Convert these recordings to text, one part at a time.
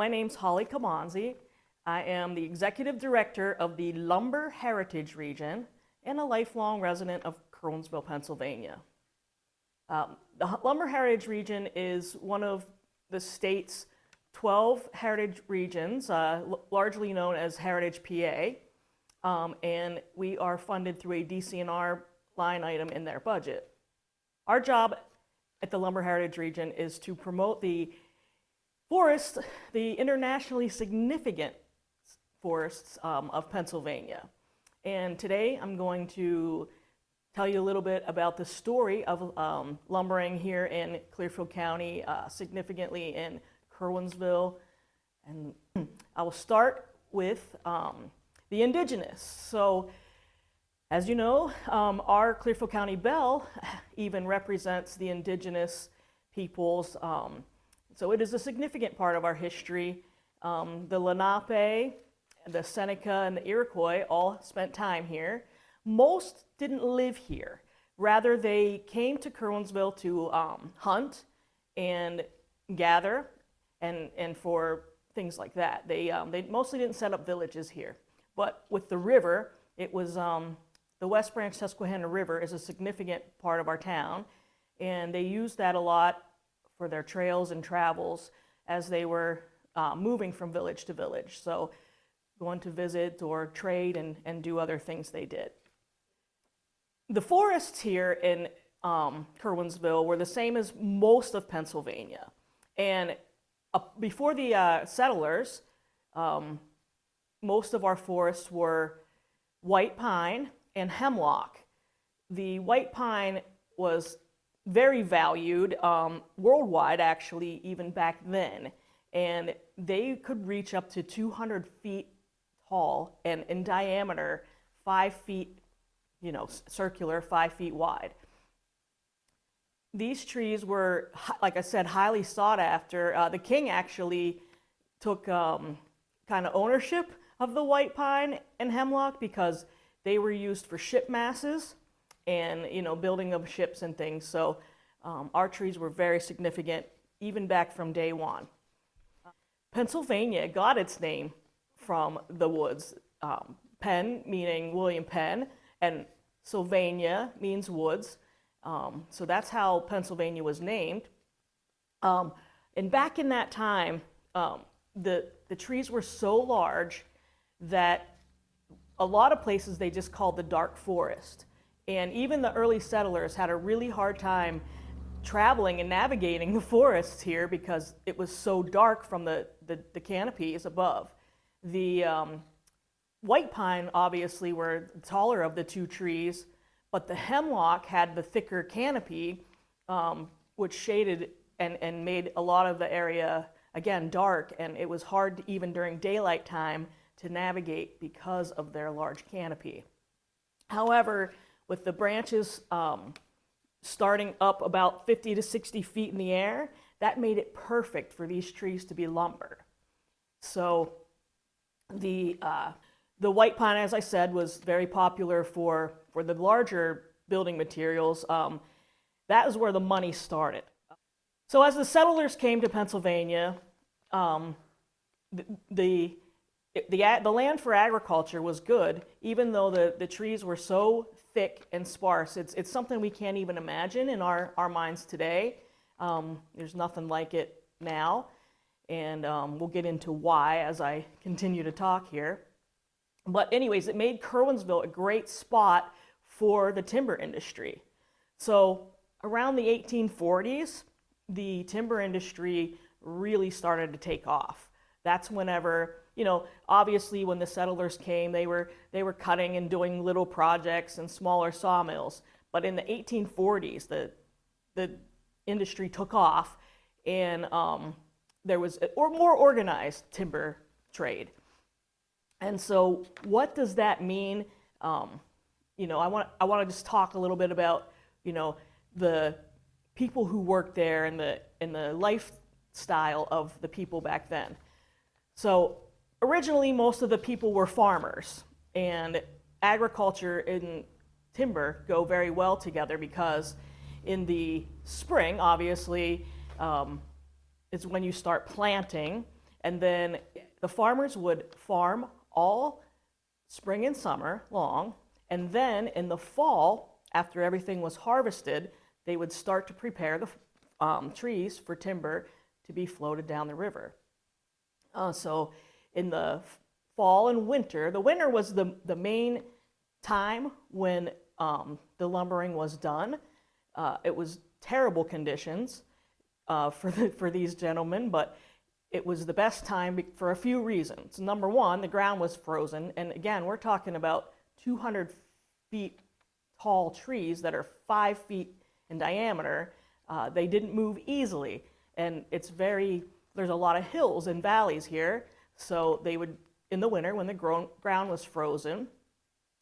My name's Holly Komonczi. I am the Executive Director of the Lumber Heritage Region and a lifelong resident of Curwensville, Pennsylvania. The Lumber Heritage Region is one of the state's 12 heritage regions, largely known as Heritage PA, and we are funded through a DCNR line item in their budget. Our job at the Lumber Heritage Region is to promote the forests, the internationally significant forests of Pennsylvania. And today I'm going to tell you a little bit about the story of lumbering here in Clearfield County, significantly in Curwensville. And I will start with the indigenous. So, as you know, our Clearfield County bell even represents the indigenous peoples. So it is a significant part of our history. The Lenape, the Seneca, and the Iroquois all spent time here. Most didn't live here. Rather, they came to Curwensville to hunt and gather and for things like that. They mostly didn't set up villages here. But with the river, it was the West Branch Susquehanna River is a significant part of our town, and they used that a lot for their trails and travels as they were moving from village to village. So going to visit or trade and do other things they did. The forests here in Curwensville were the same as most of Pennsylvania. And before the settlers, most of our forests were white pine and hemlock. The white pine was very valued worldwide, actually, even back then. And they could reach up to 200 feet tall and in diameter, 5 feet, circular, 5 feet wide. These trees were, like I said, highly sought after. The king actually took kind of ownership of the white pine and hemlock because they were used for ship masses and building of ships and things. So our trees were very significant even back from day one. Pennsylvania got its name from the woods. Penn meaning William Penn, and Sylvania means woods. So that's how Pennsylvania was named. And back in that time, the trees were so large that a lot of places they just called the dark forest. And even the early settlers had a really hard time traveling and navigating the forests here because it was so dark from the canopies above. The white pine obviously were the taller of the two trees, but the hemlock had the thicker canopy, which shaded and made a lot of the area, again, dark, and it was hard even during daylight time to navigate because of their large canopy. However, with the branches starting up about 50 to 60 feet in the air, that made it perfect for these trees to be lumbered. So the white pine, as I said, was very popular for the larger building materials. That is where the money started. So as the settlers came to Pennsylvania, the land for agriculture was good, even though the trees were so thick and sparse. It's something we can't even imagine in our minds today. There's nothing like it now, and we'll get into why as I continue to talk here. But anyways, it made Curwensville a great spot for the timber industry. So around the 1840s, the timber industry really started to take off. That's whenever, obviously when the settlers came, they were cutting and doing little projects and smaller sawmills. But in the 1840s, the industry took off, and there was a more organized timber trade. And so what does that mean? I want to just talk a little bit about, the people who worked there and the lifestyle of the people back then. So originally, most of the people were farmers, and agriculture and timber go very well together because in the spring, obviously, is when you start planting, And then the farmers would farm all spring and summer long, and then in the fall, after everything was harvested, they would start to prepare the trees for timber to be floated down the river. So in the fall and winter, the winter was the main time when the lumbering was done. It was terrible conditions for these gentlemen, but it was the best time for a few reasons. Number one, the ground was frozen, and again, we're talking about 200 feet tall trees that are 5 feet in diameter. They didn't move easily, and there's a lot of hills and valleys here, so they would, in the winter when the ground was frozen,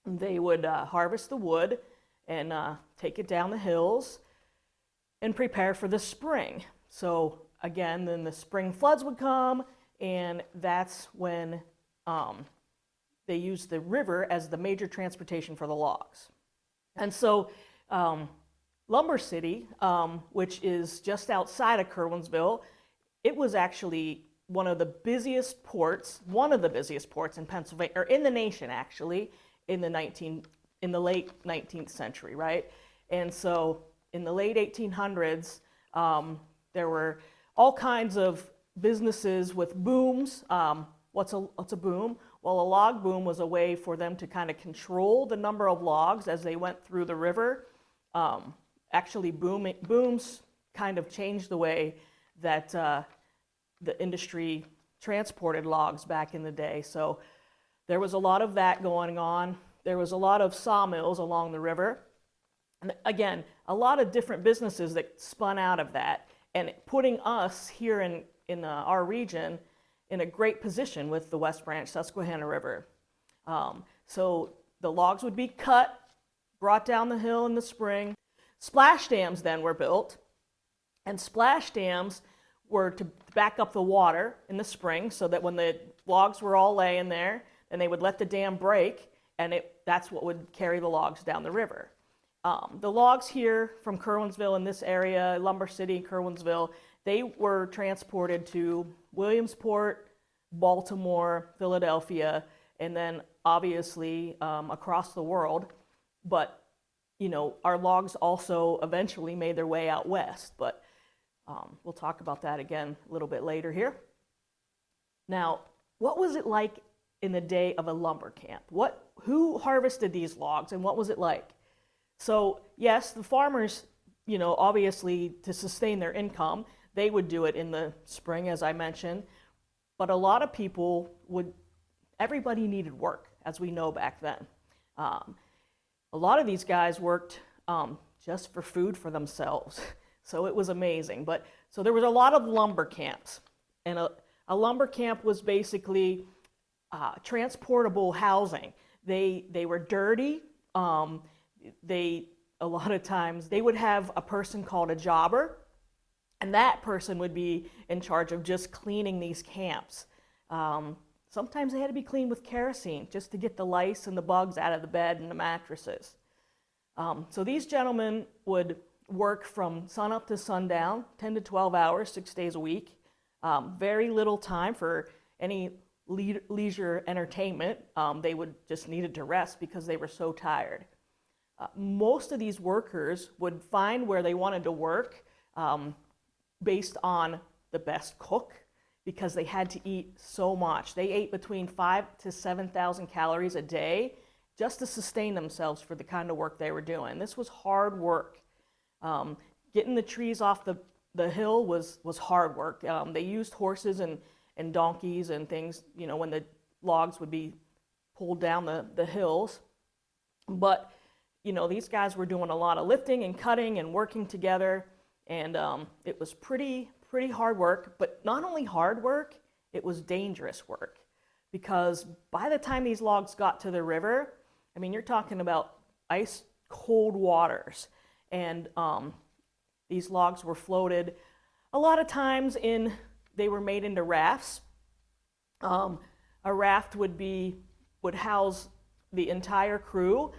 they would harvest the wood and take it down the hills and prepare for the spring. So again, then the spring floods would come, and that's when they used the river as the major transportation for the logs. And so Lumber City, which is just outside of Curwensville, it was actually one of the busiest ports in Pennsylvania, or in the nation actually, in the late 19th century, right? And so in the late 1800s, there were all kinds of businesses with booms. What's a boom? Well, a log boom was a way for them to kind of control the number of logs as they went through the river. Actually, booms kind of changed the way that the industry transported logs back in the day. So there was a lot of that going on. There was a lot of sawmills along the river. And again, a lot of different businesses that spun out of that, and putting us here in our region in a great position with the West Branch Susquehanna River. So the logs would be cut, brought down the hill in the spring. Splash dams then were built, and splash dams were to back up the water in the spring so that when the logs were all laying there, then they would let the dam break, and that's what would carry the logs down the river. The logs here from Curwensville in this area, Lumber City, Curwensville, they were transported to Williamsport, Baltimore, Philadelphia, and then obviously across the world. But, you know, our logs also eventually made their way out west, but we'll talk about that again a little bit later here. Now, what was it like in the day of a lumber camp? Who harvested these logs, and what was it like? So yes, the farmers, you know, obviously to sustain their income, they would do it in the spring, as I mentioned, but a lot of people everybody needed work, as we know back then. A lot of these guys worked just for food for themselves, so it was amazing. So there was a lot of lumber camps, and a lumber camp was basically transportable housing. They were dirty. A lot of times they would have a person called a jobber, and that person would be in charge of just cleaning these camps. Sometimes they had to be cleaned with kerosene just to get the lice and the bugs out of the bed and the mattresses. So these gentlemen would work from sunup to sundown, 10 to 12 hours, 6 days a week. Very little time for any leisure entertainment. They would just needed to rest because they were so tired. Most of these workers would find where they wanted to work based on the best cook, because they had to eat so much. They ate between 5,000 to 7,000 calories a day just to sustain themselves for the kind of work they were doing. This was hard work. Getting the trees off the hill was hard work. They used horses and donkeys and things, you know, when the logs would be pulled down the hills. But you know, these guys were doing a lot of lifting and cutting and working together, and it was pretty hard work. But not only hard work, it was dangerous work, because by the time these logs got to the river, I mean, you're talking about ice cold waters, and these logs were floated a lot of times they were made into rafts. A raft would house the entire crew.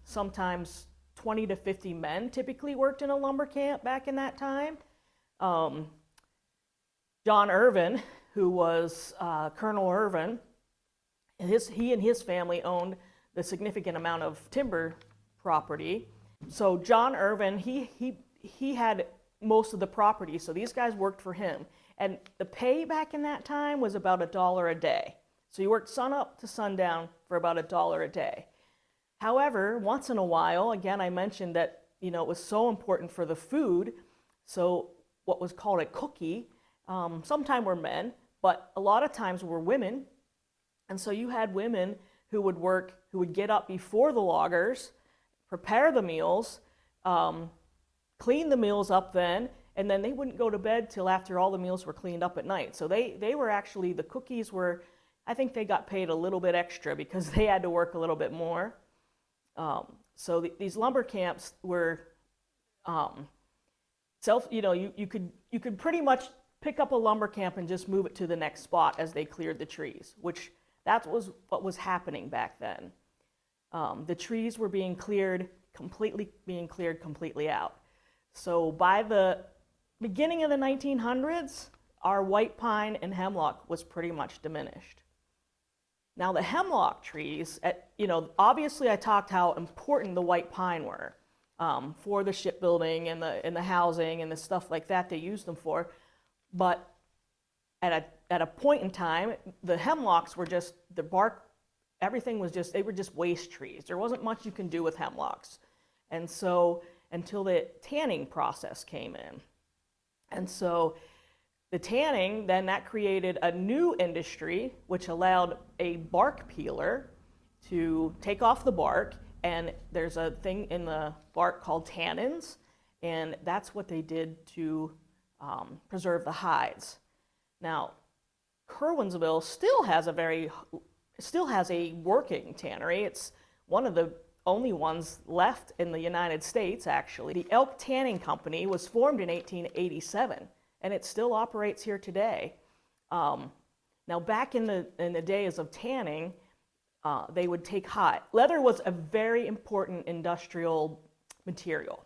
Sometimes 20 to 50 men typically worked in a lumber camp back in that time. John Irvin, who was Colonel Irvin. He and his family owned the significant amount of timber property. So John Irvin, he had most of the property, so these guys worked for him. And the pay back in that time was about $1 a day. So you worked sun up to sundown for about $1 a day. However, once in a while, again, I mentioned that, it was so important for the food. So what was called a cookie, sometimes were men, but a lot of times were women. And so you had women who would get up before the loggers, prepare the meals, clean the meals up then, and then they wouldn't go to bed till after all the meals were cleaned up at night. So they were actually, the cookies were, I think they got paid a little bit extra because they had to work a little bit more. These lumber camps were you could pretty much pick up a lumber camp and just move it to the next spot as they cleared the trees, which that was what was happening back then. The trees were being cleared completely out. So by the beginning of the 1900s, our white pine and hemlock was pretty much diminished. Now the hemlock trees, obviously I talked how important the white pine were for the shipbuilding and the housing and the stuff like that they used them for. But at a point in time, the hemlocks were just, the bark, everything was just, they were just waste trees. There wasn't much you can do with hemlocks. And so, until the tanning process came in. And so, the tanning, then that created a new industry, which allowed a bark peeler to take off the bark, and there's a thing in the bark called tannins, and that's what they did to preserve the hides. Now, Curwensville still has a working tannery. It's one of the only ones left in the United States, actually. The Elk Tanning Company was formed in 1887, and it still operates here today. Now, back in the days of tanning, they would take hide. Leather was a very important industrial material.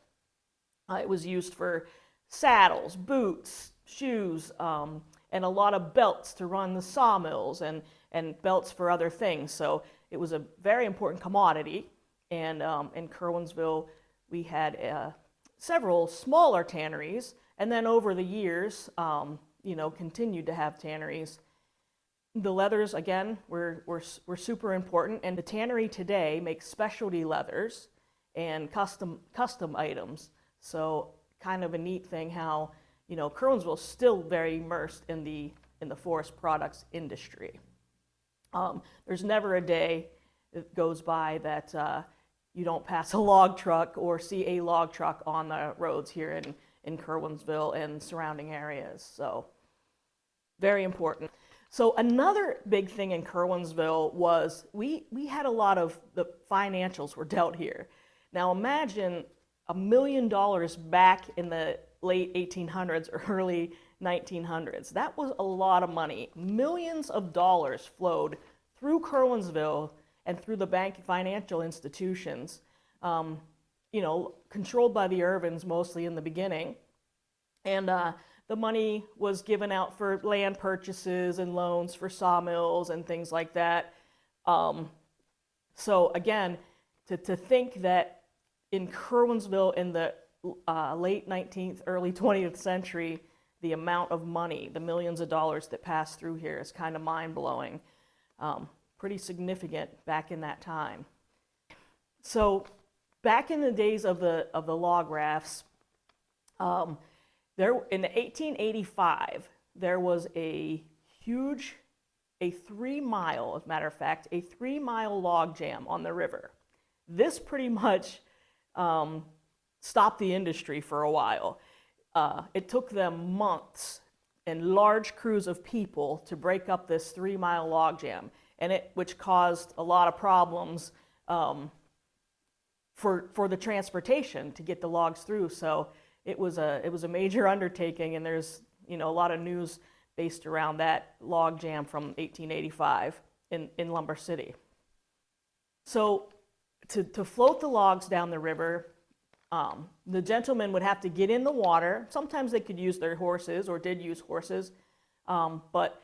It was used for saddles, boots, shoes, and a lot of belts to run the sawmills and belts for other things. So it was a very important commodity. And in Curwensville, we had several smaller tanneries, and then over the years, continued to have tanneries. The leathers, again, were super important, and the tannery today makes specialty leathers and custom items. So kind of a neat thing how, Curwensville is still very immersed in the forest products industry. There's never a day that goes by that you don't pass a log truck or see a log truck on the roads here in Curwensville and surrounding areas. So very important. So another big thing in Curwensville was we had a lot of the financials were dealt here. Now imagine $1 million back in the late 1800s or early 1900s. That was a lot of money. Millions of dollars flowed through Curwensville and through the bank financial institutions, controlled by the Irvins mostly in the beginning. And the money was given out for land purchases and loans for sawmills and things like that. So again, to think that in Curwensville in the late 19th, early 20th century, the amount of money, the millions of dollars that passed through here is kind of mind-blowing. Pretty significant back in that time. So back in the days of the log rafts, there in 1885 there was a 3-mile, as a matter of fact, a 3-mile log jam on the river. This pretty much stopped the industry for a while. It took them months and large crews of people to break up this 3-mile log jam, which caused a lot of problems for the transportation to get the logs through. So it was a major undertaking, and there's a lot of news based around that log jam from 1885 in Lumber City. So to float the logs down the river, the gentlemen would have to get in the water. Sometimes they could use their horses or did use horses, but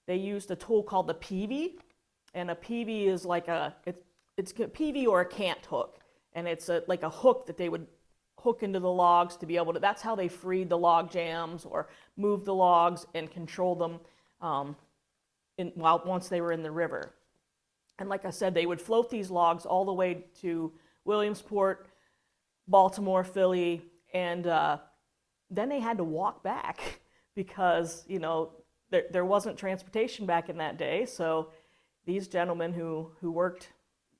they used a tool called the peavey, and a peavey is like it's a peavey or a cant hook, and it's like a hook that they would hook into the logs to be able to, that's how they freed the log jams or moved the logs and control them once they were in the river. And like I said, they would float these logs all the way to Williamsport, Baltimore, Philly, and then they had to walk back because, you know, there wasn't transportation back in that day. So these gentlemen who worked,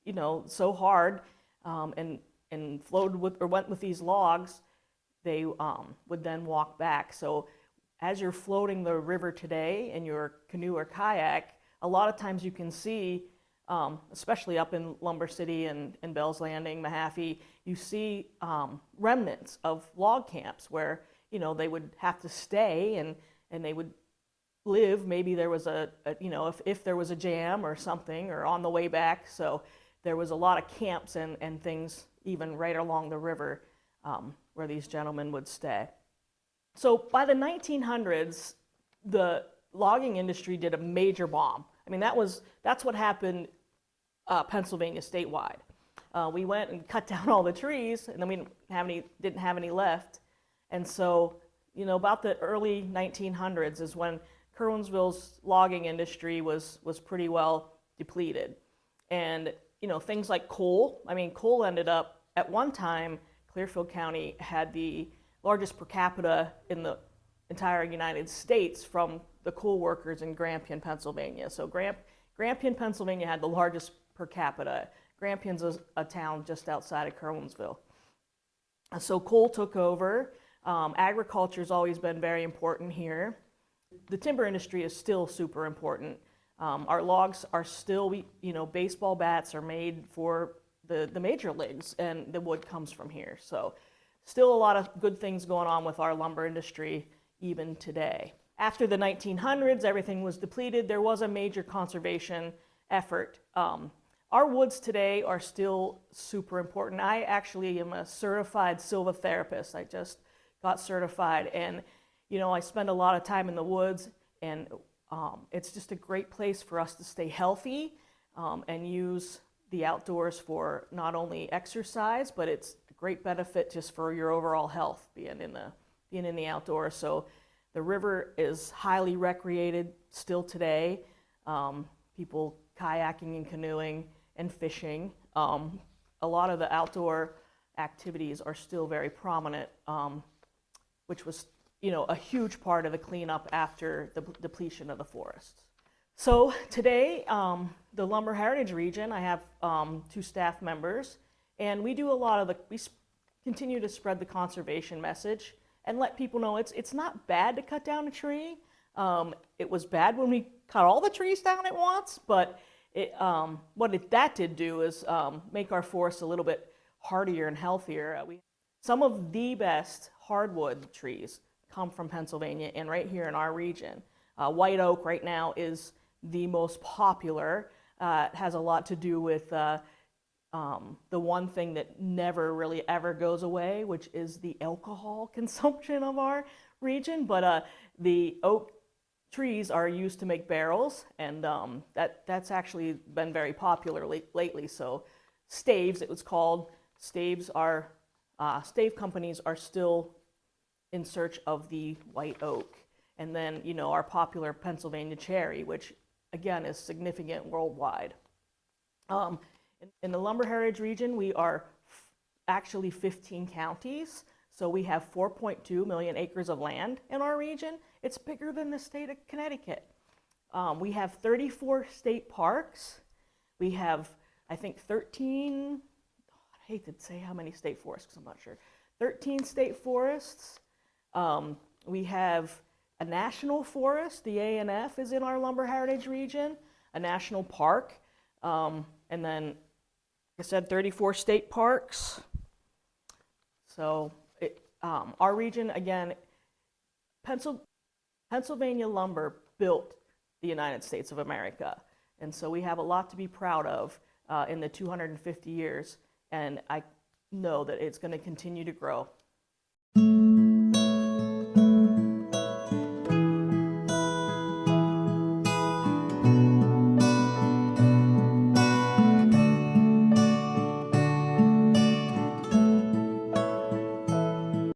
you know, so hard and floated with or went with these logs, they would then walk back. So as you're floating the river today in your canoe or kayak, a lot of times you can see, especially up in Lumber City and Bell's Landing, Mahaffey, you see remnants of log camps where, you know, they would have to stay and they would live. Maybe there was you know, if there was a jam or something or on the way back. So there was a lot of camps and things even right along the river where these gentlemen would stay. So by the 1900s, the logging industry did a major bomb. I mean, that's what happened Pennsylvania statewide. We went and cut down all the trees, and then we didn't have any left. And so, you know, about the early 1900s is when Curwensville's logging industry was pretty well depleted. And, you know, things like coal, I mean, coal ended up, at one time, Clearfield County had the largest per capita in the entire United States from the coal workers in Grampian, Pennsylvania. So Grampian, Pennsylvania had the largest per capita. Grampian's a town just outside of Curwensville. So coal took over. Agriculture's always been very important here. The timber industry is still super important. Our logs are still, you know, baseball bats are made for the major leagues, and the wood comes from here. So still a lot of good things going on with our lumber industry even today. After the 1900s, everything was depleted. There was a major conservation effort. Our woods today are still super important. I actually am a certified silvotherapist. I just got certified, and you know, I spend a lot of time in the woods, and it's just a great place for us to stay healthy and use the outdoors for not only exercise, but it's a great benefit just for your overall health being in the outdoors. So the river is highly recreated still today. People kayaking and canoeing and fishing. A lot of the outdoor activities are still very prominent, which was, you know, a huge part of the cleanup after the depletion of the forests. So today, the Lumber Heritage Region, I have 2 staff members, and we do a lot of we continue to spread the conservation message and let people know it's not bad to cut down a tree. It was bad when we cut all the trees down at once, but that did do is make our forests a little bit hardier and healthier. Some of the best hardwood trees come from Pennsylvania and right here in our region. White oak right now is the most popular. It has a lot to do with the one thing that never really ever goes away, which is the alcohol consumption of our region. But the oak trees are used to make barrels, and that's actually been very popular lately. So staves, it was called. Stave companies are still in search of the white oak. And then, you know, our popular Pennsylvania cherry, which again is significant worldwide. In the Lumber Heritage Region, we are actually 15 counties. So we have 4.2 million acres of land in our region. It's bigger than the state of Connecticut. We have 34 state parks. We have, I think, 13, I hate to say how many state forests because I'm not sure, 13 state forests. We have a national forest, the A&F is in our Lumber Heritage Region, a national park, and then, like I said, 34 state parks. So our region, again, Pennsylvania lumber built the United States of America. And so we have a lot to be proud of in the 250 years, and I know that it's going to continue to grow.